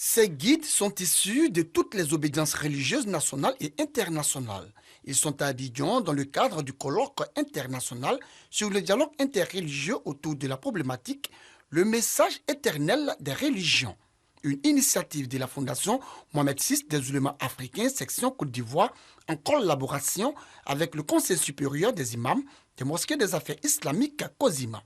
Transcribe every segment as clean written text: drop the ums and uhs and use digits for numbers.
Ces guides sont issus de toutes les obédiences religieuses nationales et internationales. Ils sont à Abidjan dans le cadre du colloque international sur le dialogue interreligieux autour de la problématique Le message éternel des religions, une initiative de la Fondation Mohamed VI des Oulémas africains, section Côte d'Ivoire, en collaboration avec le Conseil supérieur des imams des mosquées des affaires islamiques à Cosima.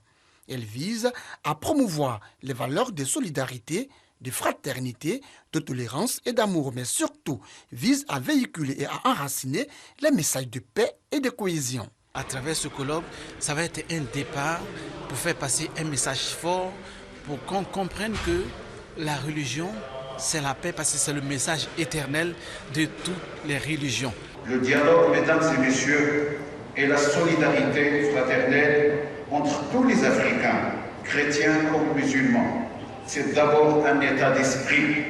Elle vise à promouvoir les valeurs de solidarité, de fraternité, de tolérance et d'amour, mais surtout vise à véhiculer et à enraciner les messages de paix et de cohésion. À travers ce colloque, ça va être un départ pour faire passer un message fort, pour qu'on comprenne que la religion, c'est la paix, parce que c'est le message éternel de toutes les religions. Le dialogue, mesdames et messieurs, est la solidarité fraternelle entre tous les Africains, chrétiens comme musulmans. C'est d'abord un état d'esprit.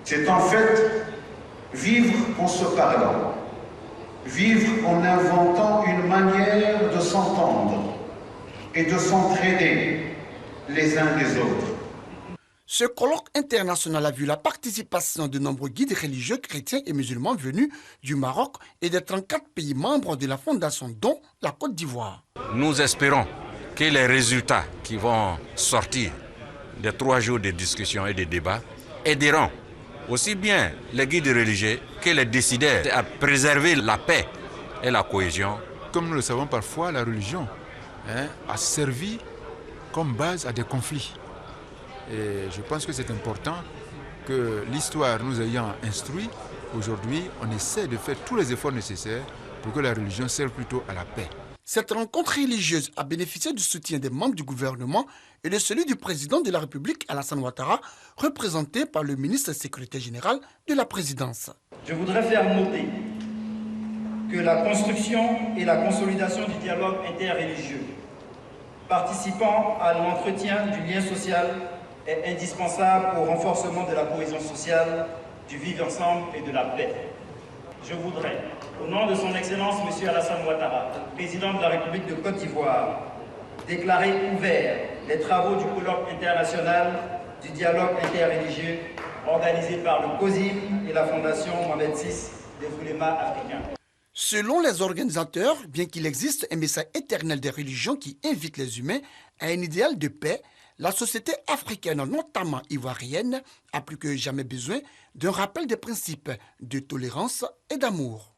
C'est en fait vivre en se parlant, vivre en inventant une manière de s'entendre et de s'entraider les uns des autres. Ce colloque international a vu la participation de nombreux guides religieux chrétiens et musulmans venus du Maroc et des 34 pays membres de la Fondation, dont la Côte d'Ivoire. Nous espérons que les résultats qui vont sortir des 3 jours de discussion et de débat aideront aussi bien les guides religieux que les décideurs à préserver la paix et la cohésion. Comme nous le savons parfois, la religion a servi comme base à des conflits. Et je pense que c'est important que l'histoire nous ayant instruits, aujourd'hui, on essaie de faire tous les efforts nécessaires pour que la religion serve plutôt à la paix. Cette rencontre religieuse a bénéficié du soutien des membres du gouvernement et de celui du président de la République, Alassane Ouattara, représenté par le ministre secrétaire général de la présidence. Je voudrais faire noter que la construction et la consolidation du dialogue interreligieux, participant à l'entretien du lien social, est indispensable au renforcement de la cohésion sociale, du vivre ensemble et de la paix. Je voudrais, au nom de son Excellence M. Alassane Ouattara, président de la République de Côte d'Ivoire, déclarer ouverts les travaux du colloque international du dialogue interreligieux organisé par le COSIM et la Fondation Mohamed VI des Oulémas africains. Selon les organisateurs, bien qu'il existe un message éternel des religions qui invite les humains à un idéal de paix, la société africaine, notamment ivoirienne, a plus que jamais besoin d'un rappel des principes de tolérance et d'amour.